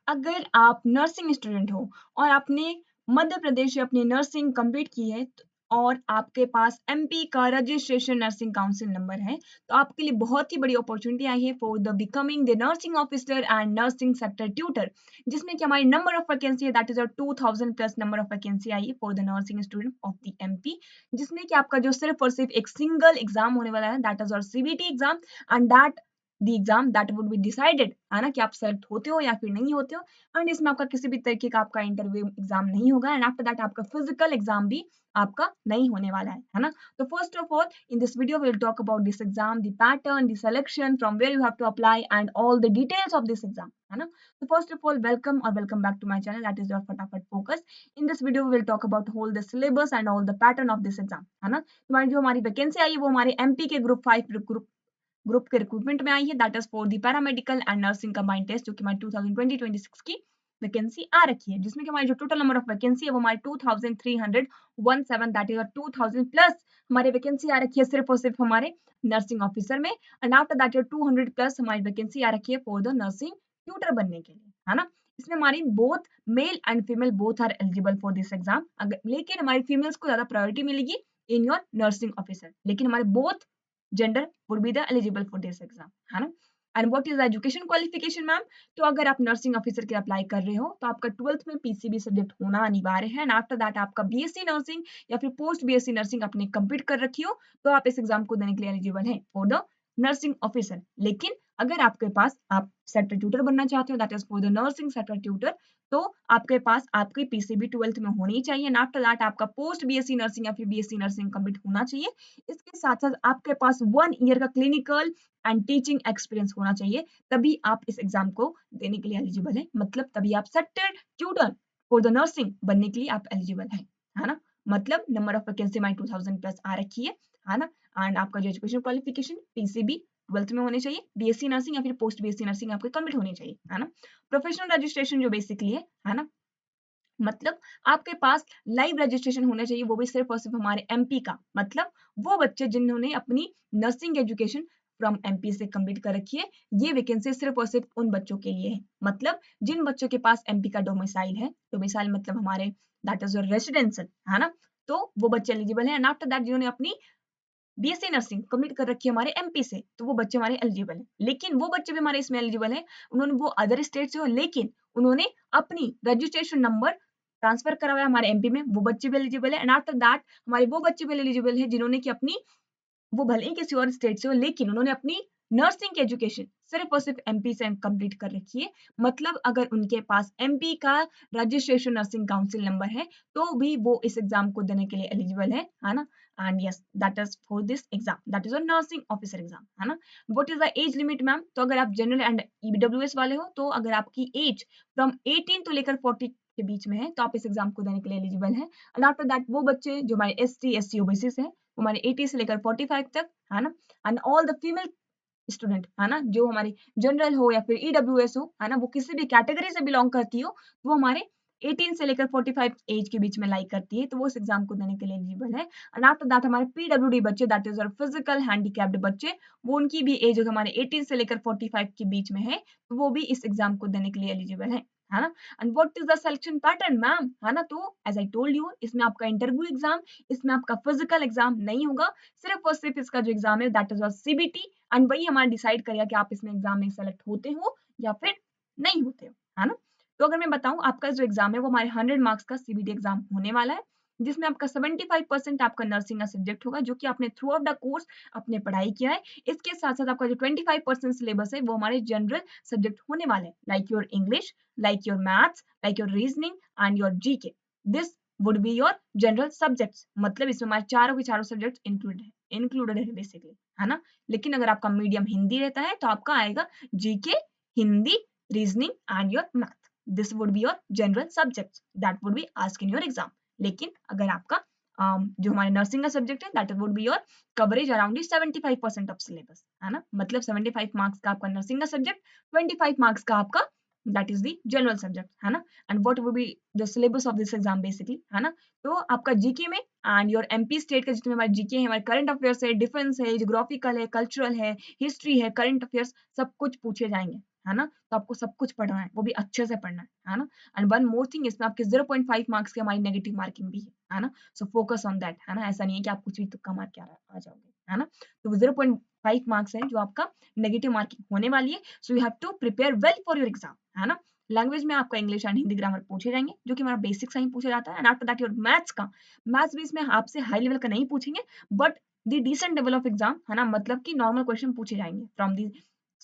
अगर आप nursing student हो और आपने मध्य प्रदेश से अपनी नर्सिंग कंप्लीट की है और आपके पास एमपी का रजिस्ट्रेशन नर्सिंग काउंसिल नंबर है, तो आपके लिए बहुत ही बड़ी अपॉर्चुनिटी आई है for the becoming the nursing officer and nursing sector tutor, जिसमें कि हमारी नंबर ऑफ वैकेंसी है that is 2000 plus number of vacancy आई है for the nursing student of the MP, जिसमें कि आपका जो सिर्फ और सिर्फ एक सिंगल एग्जाम होने वाला है दैट इज और CBT exam, and that the exam that would be decided, है ना, कि आप सेलेक्ट होते हो या फिर नहीं होते हो। एंड इसमें आपका किसी भी तरीके का आपका इंटरव्यू एग्जाम नहीं होगा, एंड आफ्टर दैट आपका फिजिकल एग्जाम भी आपका नहीं होने वाला है ना। तो first of all in this video we will talk about this exam, the pattern, the selection, from where you have to apply and all the details of this exam, है ना। तो फर्स्ट ऑफ ऑल वेलकम और welcome back to my channel that is your फटाफट focus. In this video we will talk about whole the syllabus and all the pattern of this exam, है ना। तुम्हारी जो हमारी वैकेंसी आई है वो हमारे एमपी के ग्रुप 5 ग्रुप के रिक्रूटमेंट में आई है that is for the paramedical and nursing combined test, जो कि हमारी 2020-26 की वैकेंसी आ रखी है, जिसमें कि हमारी जो टोटल नंबर ऑफ वैकेंसी है वो हमारी 2317 दैट इज 2000 प्लस हमारी वैकेंसी आ रखी है सिर्फ और सिर्फ हमारे नर्सिंग ऑफिसर में, एंड आफ्टर दैट 200 प्लस हमारी वैकेंसी आ रखी है फॉर द नर्सिंग ट्यूटर बनने के लिए, है ना। इसमें हमारी both male and female both are eligible for this exam, लेकिन हमारी फीमेल्स को ज्यादा प्रायोरिटी मिलेगी इन योर नर्सिंग ऑफिसर, लेकिन हमारे both gender would be the eligible for this exam, है ना। And what is the education qualification ma'am? तो अगर आप नर्सिंग ऑफिसर के अप्लाई कर रहे हो तो आपका 12th में पीसीबी सब्जेक्ट होना अनिवार्य है, एंड आफ्टर दैट आपका बीएससी नर्सिंग या फिर पोस्ट बीएससी नर्सिंग आपने कंप्लीट कर रखी हो तो आप इस एग्जाम को देने के लिए एलिजिबल हैं फॉर द नर्सिंग ऑफिसर। लेकिन अगर आपके पास आप सेक्टर ट्यूटर बनना चाहते हो that is for the nursing sector tutor, तो आपके पास आपकी पीसीबी 12th में होनी चाहिए, एंड आफ्टर दैट आपका पोस्ट बीएससी नर्सिंग या फिर बीएससी नर्सिंग कंप्लीट होना चाहिए। इसके साथ साथ आपके पास 1 ईयर का क्लिनिकल एंड टीचिंग एक्सपीरियंस होना चाहिए, तभी आप इस एग्जाम को देने के लिए एलिजिबल है, मतलब तभी आप sector tutor for the nursing बनने के लिए आप एलिजिबल है ना। मतलब नंबर ऑफ वैकेंसी हमारी 2000 प्लस आ रखी है ना। एंड आपका जो एजुकेशन क्वालिफिकेशन पीसीबी 12th में होने चाहिए, बीएससी नर्सिंग या फिर पोस्ट बीएससी नर्सिंग आपके कंप्लीट होनी चाहिए, है ना। प्रोफेशनल रजिस्ट्रेशन जो बेसिकली है ना, मतलब आपके पास लाइव रजिस्ट्रेशन होना चाहिए, वो भी सिर्फ और सिर्फ हमारे एमपी का, मतलब वो बच्चे जिन्होंने अपनी नर्सिंग एजुकेशन फ्रॉम एमपी से कंप्लीट कर रखी है, ये वैकेंसी सिर्फ और सिर्फ उन बच्चों के लिए है। मतलब जिन बच्चों के पास एमपी का डोमिसाइल है, डोमिसाइल मतलब हमारे दैट इज योर रेसिडेंशियल, है ना, तो वो बच्चे एलिजिबल हैं। एंड आफ्टर दैट जिन्होंने अपनी बीएससी नर्सिंग कंप्लीट कर रखी है हमारे एमपी से, तो वो बच्चे हमारे एलिजिबल हैं। लेकिन वो बच्चे भी हमारे इसमें एलिजिबल हैं, उन्होंने वो अदर स्टेट से हो लेकिन उन्होंने अपनी रजिस्ट्रेशन नंबर ट्रांसफर करा हुआ है हमारे एमपी में, वो बच्चे भी एलिजिबल है। एंड आफ्टर दैट हमारे वो बच्चे भी एलिजिबल है जिन्होंने की अपनी, वो भले ही किसी और स्टेट से हो लेकिन उन्होंने अपनी नर्सिंग की एजुकेशन सिर्फ और सिर्फ एमपी से कंप्लीट कर रखी है। मतलब अगर उनके पास एमपी का रजिस्ट्रेशन नर्सिंग काउंसिल नंबर है तो भी वो इस एग्जाम को देने के लिए एलिजिबल है ना। And yes that is for this exam that is a nursing officer exam, है ना। What is the age limit ma'am? तो अगर आप जनरल एंड ईडब्ल्यूएस वाले हो तो अगर आपकी एज फ्रॉम 18 तो लेकर 40 के बीच में है तो आप इस एग्जाम को देने के लिए एलिजिबल है। एंड आफ्टर दैट वो बच्चे जो हमारे एसटी ओबीसी से है, हमारे 80 से लेकर 45 तक, है ना। And all the female student, है ना, जो हमारी जनरल हो या फिर ईडब्ल्यूएस हो, है ना, वो किसी भी कैटेगरी से बिलोंग करती हो, वो हमारे 18 से लेकर 45 एज के बीच में लाइक करती है, तो वो इस एग्जाम को देने के लिए एलिजिबल है। एंड आफ्टर दैट हमारे पीडब्ल्यूडी बच्चे दैट इज फिजिकल हैंडीकैप्ड बच्चे, वो उनकी भी एज हमारे 18 से लेकर 45 के बीच में है, तो वो भी इस एग्जाम को देने के लिए एलिजिबल है ना। And what is the selection pattern ma'am? है ना, तो एज आई टोल्ड यू इसमें आपका इंटरव्यू एग्जाम, इसमें आपका फिजिकल एग्जाम नहीं होगा, सिर्फ और सिर्फ इसका जो एग्जाम है दैट इज सीबीटी, एंड वही हमारा डिसाइड करेगा कि आप इसमें एग्जाम में सेलेक्ट होते हो या फिर नहीं होते हो, है ना। तो अगर मैं बताऊं आपका जो एग्जाम है वो हमारे 100 मार्क्स का सीबीटी एग्जाम होने वाला है, जिसमें आपका 75% आपका नर्सिंग का सब्जेक्ट होगा जो कि आपने थ्रू आउट द कोर्स अपने पढ़ाई किया है। इसके साथ साथ आपका जो 25% सिलेबस है वो हमारे जनरल सब्जेक्ट होने वाले हैं, like your English, like your maths, like your reasoning and your GK. This would be your general subjects, मतलब इसमें हमारे चारों के चारों सब्जेक्ट इंक्लूडेड है बेसिकली, है ना। लेकिन अगर आपका मीडियम हिंदी रहता है तो आपका आएगा GK, Hindi, reasoning and your math. This would be your general subjects that would be asked in your exam. लेकिन अगर आपका जो हमारे नर्सिंग का सब्जेक्ट है that would be your coverage around 75% of syllabus, है ना। मतलब 75 मार्क्स का आपका नर्सिंग का सब्जेक्ट, 25 मार्क्स का आपका that is the general subject, है ना। And what would be the syllabus of this exam basically, है ना। तो आपका जीके में एंड योर एमपी स्टेट का जितने हमारे जीके है, हमारे करंट अफेयर्स है, डिफेंस है, ज्योग्राफिकल है, कल्चरल है, हिस्ट्री है, करंट अफेयर्स, सब कुछ पूछे जाएंगे, है ना, तो आपको सब कुछ पढ़ना है, वो भी अच्छे से पढ़ना है ना। एंड वन मोर थिंग, इसमें आपके 0.5 मार्क्स की हमारी नेगेटिव मार्किंग भी है ना, सो फोकस ऑन दैट, है ना। ऐसा नहीं है कि आप कुछ भी तुक्का मार के आ जाओगे, है ना। तो 0.5 मार्क्स है जो आपका नेगेटिव मार्किंग होने वाली है, so you have to prepare well for your exam, है ना। लैंग्वेज में आपका इंग्लिश एंड हिंदी ग्रामर पूछे जाएंगे, जो कि हमारा बेसिक सा ही पूछा जाता है। And after that your maths भी इसमें आपसे हाई लेवल का नहीं पूछेंगे, but the decent level of exam, है ना, मतलब कि नॉर्मल क्वेश्चन पूछे जाएंगे from the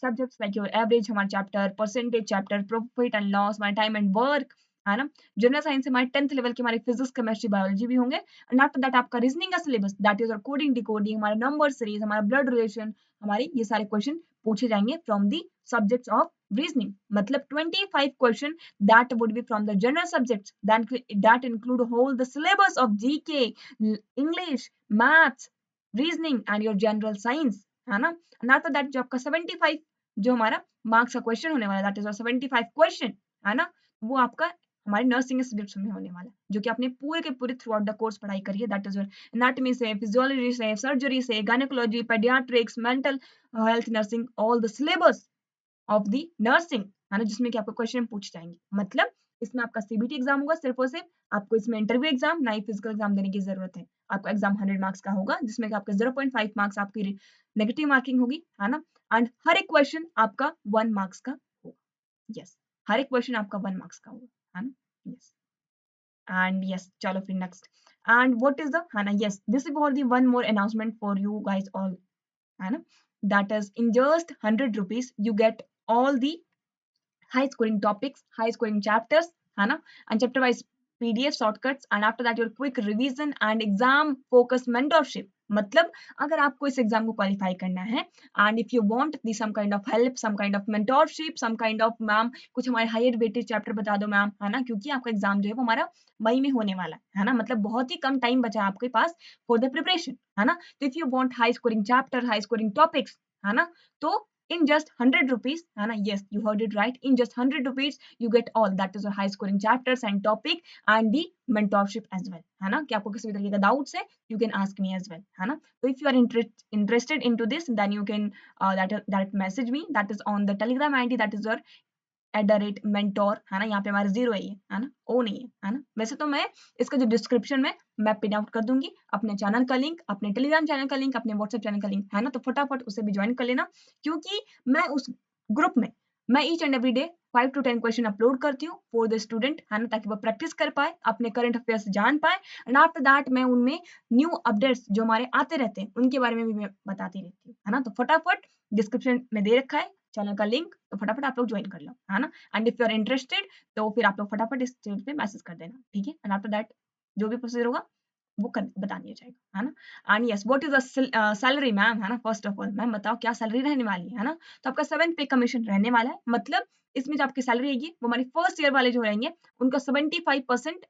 subjects like your average हमारे chapter, percentage chapter, profit and loss, हमारे टाइम एंड वर्क, है ना। जनरल साइंस से हमारे 10th लेवल के हमारे फिजिक्स, केमिस्ट्री, बायोलॉजी भी होंगे। एंड आफ्टर दैट आपका रीजनिंग का सिलेबस, दैट इज और कोडिंग, डिकोडिंग, हमारा नंबर सीरीज, हमारा ब्लड रिलेशन, हमारे ये सारे क्वेश्चन पूछे जाएंगे from the subjects of reasoning. मतलब 25 question that would be from the general subjects that include whole the syllabus of GK, English, maths, reasoning and your general science, है ना। and after that जो आपका 75 जो हमारा marks का question होने वाला, दैट इज 75 क्वेश्चन, है ना, वो आपका हमारे नर्सिंग सब्जेक्ट्स में होने वाला है, जो कि आपने पूरे के पूरे थ्रू आउट द कोर्स पढ़ाई करी है। दैट इज एनाटॉमी से, फिजियोलॉजी से, सर्जरी से, gynaecology, paediatrics, mental health, nursing, all the syllabus of the nursing, है ना, जिसमें कि आपको क्वेश्चन पूछे जाएंगे। मतलब इसमें आपका सीबीटी एग्जाम होगा सिर्फ और सिर्फ, आपको इसमें इंटरव्यू एग्जाम ना ही फिजिकल एग्जाम देने की जरूरत है। आपका एग्जाम 100 मार्क्स का होगा, जिसमें कि आपके 0.5 मार्क्स आपकी नेगेटिव मार्किंग होगी, है ना। एंड हर एक क्वेश्चन आपका 1 मार्क्स का होगा। यस, हर एक क्वेश्चन आपका 1 मार्क्स का होगा, है ना। यस एंड यस, चलो फिर next. And what is the, है ना, yes, this is for the one more announcement for you guys all, है ना। That is in just 100 rupees you get all the high scoring topics, high scoring chapters, है ना, and chapter wise PDF shortcuts, and after that your quick revision and exam focus mentorship। मतलब अगर आपको इस exam को qualify करना है and if you want the some kind of help, some kind of mentorship, some kind of ma'am कुछ हमारे higher weightage chapter बता दो मैम, है ना, क्योंकि आपका एग्जाम जो है वो हमारा मई में होने वाला है ना, मतलब बहुत ही कम टाइम बचा है आपके पास फॉर द प्रिपरेशन, है ना। तो if you want high scoring chapter, high scoring topics, है ना, तो in just 100 rupees, है ना, yes, you heard it right, in just 100 rupees you get all that is your high scoring chapters and topic and the mentorship as well, है ना, कि आपको किसी भी तरीके का डाउट्स है you can ask me as well, है ना। तो if you are interested into this, then you can that message me, that is on the telegram id, that is your @mentor, है ना, यहाँ पे हमारा 0 है ना, ओ नहीं है ना। वैसे तो मैं इसका जो डिस्क्रिप्शन में मैं पिन आउट कर दूंगी अपने चैनल का लिंक, अपने टेलीग्राम चैनल का लिंक, अपने व्हाट्सएप चैनल का लिंक, है ना, तो फटाफट उसे भी ज्वाइन कर लेना, क्योंकि मैं उस ग्रुप में मैं each and every day 5 to 10 question upload करती हूँ फॉर द स्टूडेंट, है ना, ताकि वो प्रैक्टिस कर पाए, अपने करंट अफेयर्स जान पाए। एंड आफ्टर दैट मैं उनमें न्यू अपडेट्स जो हमारे आते रहते हैं उनके बारे में भी मैं बताती रहती हूँ, है ना। तो फटाफट डिस्क्रिप्शन में दे रखा है चैनल का लिंक, तो फटाफट आप लोग ज्वाइन कर लो, है ना। And if you are interested तो फिर आप लोग फटाफट इस चैनल पे मैसेज कर देना, ठीक है। एंड आफ्टर दैट जो भी प्रोसीजर होगा वो बता दिया जाएगा, है ना। And yes, what is the salary ma'am, है ना, फर्स्ट ऑफ ऑल मैम बताओ क्या सैलरी रहने वाली है ना। तो आपका 7th पे कमीशन रहने वाला है, मतलब इसमें जो आपकी सैलरी रहेगी वो हमारी फर्स्ट ईयर वाले जो रहेंगे उनका 75%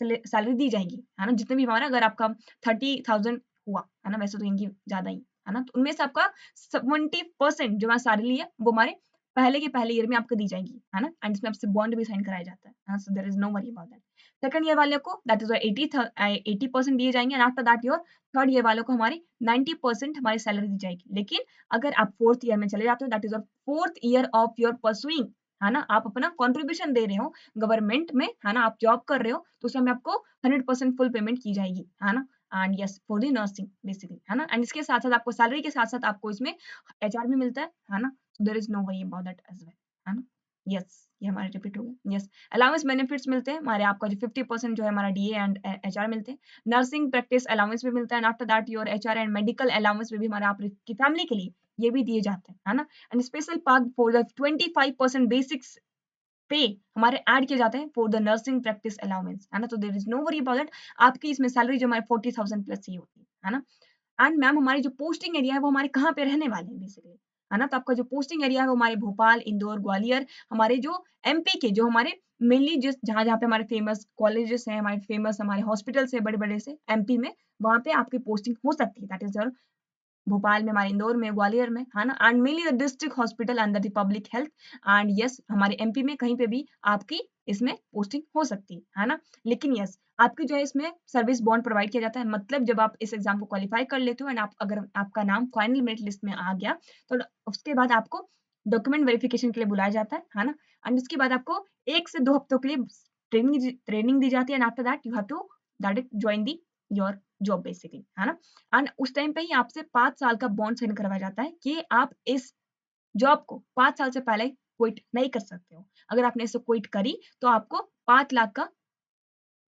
सैलरी दी जाएगी, है ना। जितने भी हमारा अगर आपका 30,000 हुआ, है ना, वैसे तो इनकी ज्यादा ही, है ना, तो उनमें से आपका 70% जो हमारी सैलरी है वो हमारे पहले के पहले ईयर में आपको दी जाएगी, है ना। एंड इसमें आपसे बॉन्ड भी साइन कराया जाता है, so there is no worry about that. Second year वाले को दैट इज 80% दिए जाएंगे, and after that your third year वालों को हमारी 90% हमारी सैलरी दी जाएगी। लेकिन अगर आप फोर्थ ईयर में चले जाते हो, that is your fourth year of your pursuing, है ना, आप अपना कॉन्ट्रीब्यूशन दे रहे हो गवर्नमेंट में, है ना, आप जॉब कर रहे हो, तो उसमें आपको 100% फुल पेमेंट की जाएगी, है ना। And yes, for the nursing basically, है ना। एंड इसके साथ साथ आपको सैलरी के साथ साथ आपको इसमें एचआर भी मिलता है ना। There is no worry about that as well, है ना। यस, ये हमारे रिपीट हो गया। यस, अलाउंस बेनिफिट्स मिलते हैं हमारे, आपका जो 50% जो है हमारा डीए एंड एचआर मिलते हैं। नर्सिंग प्रैक्टिस अलाउंस भी मिलता है, and after that your HR and medical allowance भी हमारे आपकी फैमिली के लिए ये भी दिए जाते हैं, है ना। And special park for the 25% basics पे हमारे ऐड किए जाते हैं for the nursing practice allowance, है ना। तो there is no worry about that, आपकी इसमें सैलरी जो हमारे 40,000 प्लस ही होती है ना। एंड मैम हमारी जो पोस्टिंग एरिया है वो हमारे कहाँ पे रहने वाले हैं बेसिकली, है ना। तो आपका जो पोस्टिंग एरिया है वो हमारे भोपाल, इंदौर, ग्वालियर, हमारे जो एमपी के जो हमारे मेनली जिस जहाँ जहाँ पे हमारे फेमस कॉलेजेस हैं, हमारे फेमस हमारे हॉस्पिटल्स हैं बड़े बड़े से एमपी में, वहाँ पे आपकी पोस्टिंग हो सकती है। दैट इज योर भोपाल में, हमारे इंदौर में, ग्वालियर में, है ना। And mainly the district hospital under the public health. And yes, हमारे एमपी में कहीं पे भी आपकी इसमें पोस्टिंग हो सकती है ना। लेकिन यस, आपकी जो है इसमें सर्विस बॉन्ड प्रोवाइड किया जाता है, मतलब जब आप इस एग्जाम को क्वालिफाई कर लेते हो एंड आप अगर आपका नाम फाइनल मेरिट लिस्ट में आ गया तो उसके बाद आपको डॉक्यूमेंट वेरिफिकेशन के लिए बुलाया जाता है ना? एंड उसके बाद आपको 1 से 2 हफ्तों के लिए ट्रेनिंग दी जाती है and after that you have to that it join the your job basically, है ना? एंड उस टाइम पे ही आपसे 5 साल का बॉन्ड साइन करवाया जाता है कि आप इस जॉब को 5 साल से पहले क्विट नहीं कर सकते हो। अगर आपने इसे क्विट करी तो आपको 5 लाख का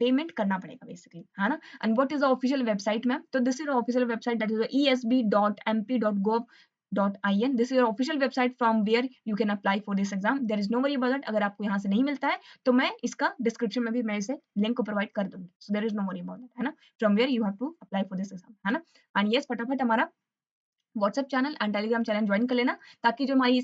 पेमेंट करना पड़ेगा बेसिकली, है ना? And what is the official website ma'am? तो this is the official website that is esb.mp.gov.in. This is your official website from where you can apply for this exam. There is no worry about that. अगर आपको यहाँ से नहीं मिलता है तो मैं इसका डिस्क्रिप्शन में भी मैं इसे लिंक को प्रोवाइड कर दूँगी। So there is no worry about that, है ना? From where you have to apply for this exam, है ना? एंड येस फटाफट हमारा WhatsApp channel and Telegram channel join कर लेना ताकि जो हमारी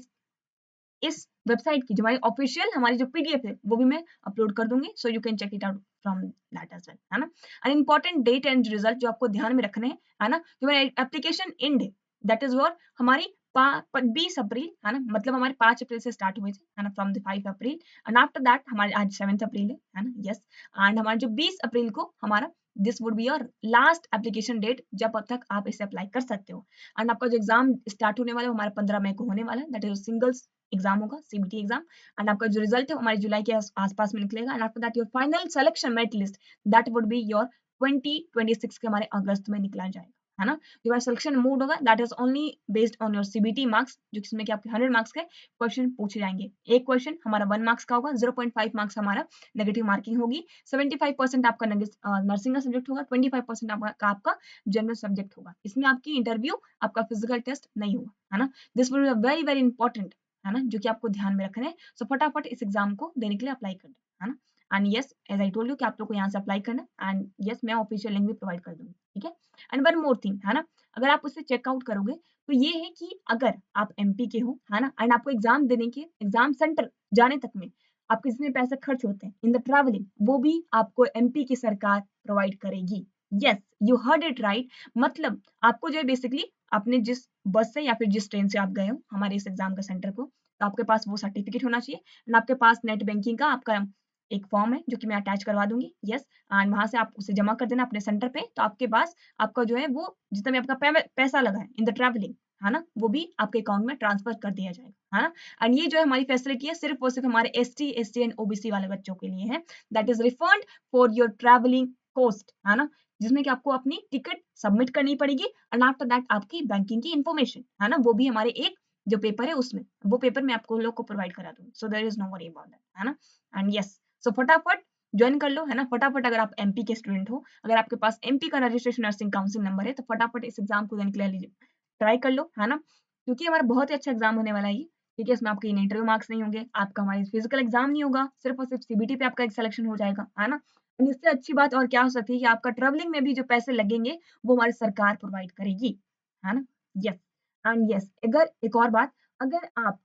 इस वेबसाइट की जो हमारी ऑफिशियल हमारी जो पीडीएफ है वो भी मैं अपलोड कर दूंगी so you can check it out from that as well, है ना? An important date and result जो आपको ध्यान में रखने हैं, है ना? जो हमारी एप्लीकेशन एंड है दैट इज योर हमारी 20 अप्रैल, है ना? मतलब हमारे 5 अप्रैल से स्टार्ट हुए थे, है ना? From the 5 April and after that हमारे आज 7 अप्रैल है ना? यस। एंड हमारे जो 20 अप्रैल को हमारा this would be your last application date जब तक आप इसे अप्लाई कर सकते हो। एंड आपका जो एग्जाम स्टार्ट होने वाला है वो हमारा 15 मई को होने वाला है, दैट इज सिंगल्स एग्जाम होगा, सीबीटी एग्जाम। एंड आपका जो रिजल्ट है हमारे जुलाई के आसपास में निकलेगा and after that your final selection merit list that would be your 2026 के हमारे अगस्त में निकला जाएगा, है ना? जो हमारा सिलेक्शन मोड होगा that is only based on your CBT marks, जो जिसमें कि आपके 100 मार्क्स के क्वेश्चन पूछे जाएंगे। एक क्वेश्चन हमारा 1 मार्क्स का होगा, 0.5 मार्क्स हमारा नेगेटिव मार्किंग होगी, 75% आपका नर्सिंग का सब्जेक्ट होगा, 25% आपका जनरल सब्जेक्ट होगा। इसमें आपकी इंटरव्यू आपका फिजिकल टेस्ट नहीं होगा, है ना? This will be very very important, है ना? जो कि आपको ध्यान में रखना है। सो फटाफट इस एग्जाम को देने के लिए अप्लाई कर दो, है ना? And yes as I told you कि आप लोग को यहाँ से अप्लाई करना है एंड यस मैं ऑफिशियल लिंक भी प्रोवाइड कर दूंगी, ठीक है? एंड वन मोर थिंग, है ना? अगर आप उसे चेकआउट करोगे तो ये है कि अगर आप एमपी के हो, है ना? एंड आपको एग्जाम देने के एग्जाम सेंटर जाने तक में आपके जितने पैसे खर्च होते हैं इन द ट्रैवलिंग वो भी आपको एमपी की सरकार प्रोवाइड करेगी। Yes you heard it right. मतलब आपको जो है बेसिकली आपने जिस बस से या फिर जिस ट्रेन से आप गए हो हमारे इस एग्जाम का सेंटर को, तो आपके पास वो सर्टिफिकेट होना चाहिए एंड आपके पास नेट बैंकिंग का आपका एक फॉर्म है जो कि मैं अटैच करवा दूंगी। यस एंड वहां से आप उसे जमा कर देना अपने सेंटर पे, तो आपके पास आपका जो है वो जितना भी आपका पैसा लगा है इन द ट्रैवलिंग, है ना, वो भी आपके अकाउंट में ट्रांसफर कर दिया जाएगा, है ना? एंड ये जो है हमारी फैसिलिटी है सिर्फ और सिर्फ हमारे एसटी एंड ओबीसी वाले बच्चों के लिए है। That is refund for your travelling cost, है ना? जिसमें कि आपको अपनी टिकट सबमिट करनी पड़ेगी एंड आफ्टर दैट आपकी बैंकिंग की इन्फॉर्मेशन, है ना, वो भी हमारे एक जो पेपर है उसमें, वो पेपर मैं आपको लोग को प्रोवाइड करा दूंगी। So there is no worry about that, है ना? एंड यस सो फटाफट ज्वाइन कर लो, है ना? फटाफट अगर आप एमपी के स्टूडेंट हो, अगर आपके पास एमपी का रजिस्ट्रेशन नर्सिंग काउंसिल नंबर है तो फटाफट इस एग्जाम को देने के लिए ट्राई कर लो, है ना? क्योंकि हमारा बहुत ही अच्छा एग्जाम होने वाला है ये, ठीक है? इसमें आपके इंटरव्यू मार्क्स नहीं होंगे, आपका हमारे फिजिकल एग्जाम नहीं होगा, सिर्फ और सिर्फ सीबीटी पे आपका एक सिलेक्शन हो जाएगा, है ना? एंड इससे अच्छी बात और क्या हो सकती है कि आपका ट्रैवलिंग में भी जो पैसे लगेंगे वो हमारी सरकार प्रोवाइड करेगी, है ना? यस एंड यस अगर एक और बात, अगर आप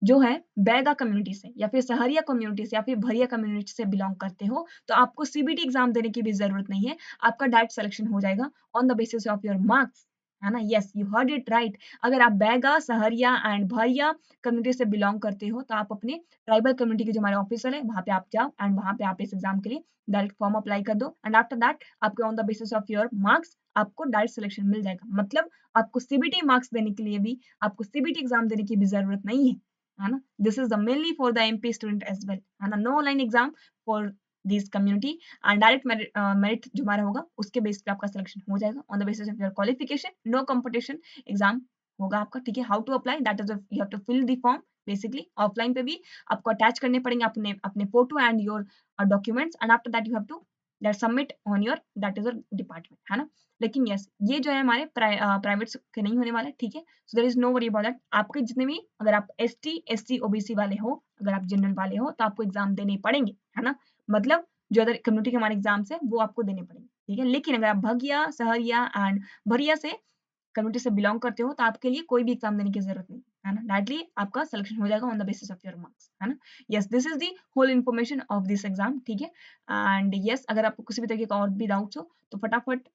जो है बैगा कम्युनिटी से या फिर सहरिया कम्युनिटी से या फिर भरिया कम्युनिटी से बिलोंग करते हो तो आपको सीबीटी एग्जाम देने की भी जरूरत नहीं है, आपका डायरेक्ट सिलेक्शन हो जाएगा on the basis of your marks, है ना? Yes you heard it right. अगर आप बैगा सहरिया एंड भरिया कम्युनिटी से बिलोंग करते हो तो आप अपने ट्राइबल कम्युनिटी के जो हमारे ऑफिसर है वहां पे आप जाओ एंड वहां पे आप इस एग्जाम के लिए डायरेक्ट फॉर्म अप्लाई कर दो एंड आफ्टर दैट आपके on the basis of your marks आपको डायरेक्ट सिलेक्शन मिल जाएगा। मतलब आपको सीबीटी मार्क्स देने के लिए भी आपको सीबीटी एग्जाम देने की भी जरूरत नहीं है ना? This is the mainly for the MP student as well, है ना? No online exam for this community and direct merit जो हमारा होगा उसके बेस पे आपका सिलेक्शन हो जाएगा on the basis of your qualification. No competition exam होगा आपका, ठीक है? How to apply that is you have to fill the form basically. Offline पे भी आपको अटैच करने पड़ेंगे अपने अपने photo and your documents and after that you have to that submit on your that is your department, है ना? लेकिन यस ये जो है हमारे प्राइवेट के नहीं होने वाला, ठीक है? So there is no worry about that. आपके जितने भी अगर आप एसटी ओबीसी वाले हो, अगर आप जनरल वाले हो तो आपको एग्जाम देने पड़ेंगे, है ना? मतलब जो अदर कम्युनिटी के हमारे एग्जाम्स है वो आपको देने पड़ेंगे, ठीक है? लेकिन अगर आप भगिया सहरिया एंड भरिया से कम्युनिटी से बिलोंग करते हो तो आपके लिए कोई भी एग्जाम देने की जरूरत नहीं, है ना? डायरेक्टली आपका सिलेक्शन हो जाएगा on the basis of your marks, है ना? Yes this is the whole information of this exam, ठीक है? एंड यस अगर आपको किसी भी तरीके का और भी डाउट्स हो तो फटाफट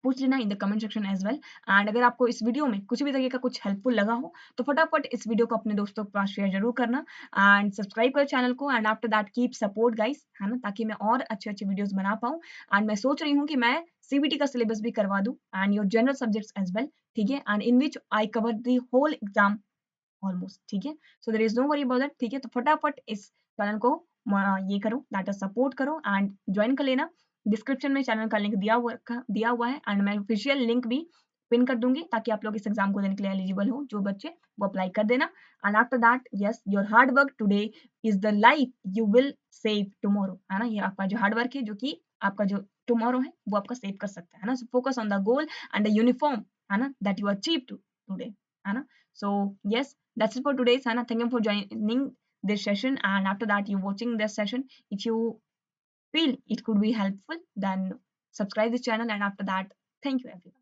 पूछ लेना in the comment section as well. And अगर आपको इस वीडियो में कुछ भी तरीके का कुछ हेल्पफुल लगा हो तो फटाफट इस वीडियो को अपने दोस्तों के पास शेयर जरूर करना एंड सब्सक्राइब करो चैनल को and after that keep support guys, है ना? ताकि मैं और अच्छे अच्छे वीडियोस बना पाऊँ एंड मैं सोच रही हूँ कि मैं सीबीटी का सिलेबस भी करवा दूँ and your general subjects as well, ठीक है? And in which I cover the whole exam almost, ठीक है। So there is no worry about that, ठीक है। तो फटाफट इस चैनल को ये करो, दैट इज सपोर्ट करो एंड ज्वाइन कर लेना। डिस्क्रिप्शन में चैनल का लिंक दिया हुआ है एंड मैं ऑफिशियल लिंक भी पिन कर दूंगी ताकि आप लोग इस एग्जाम को देने के लिए एलिजिबल हो, जो बच्चे वो अप्लाई कर देना। And after that yes, your hard work today is the life you will save tomorrow, है ना। ये आपका जो हार्ड वर्क है जो कि आपका जो टुमारो है वो आपका सेव कर सकता है ना। So focus on the goal and the uniform, है ना, दैट यू अचीव टुडे, है ना। So yes, that's it for today, Sana. Thank you for joining this session. And after that, you watching this session. If you feel it could be helpful, then subscribe this channel. And after that, thank you everyone.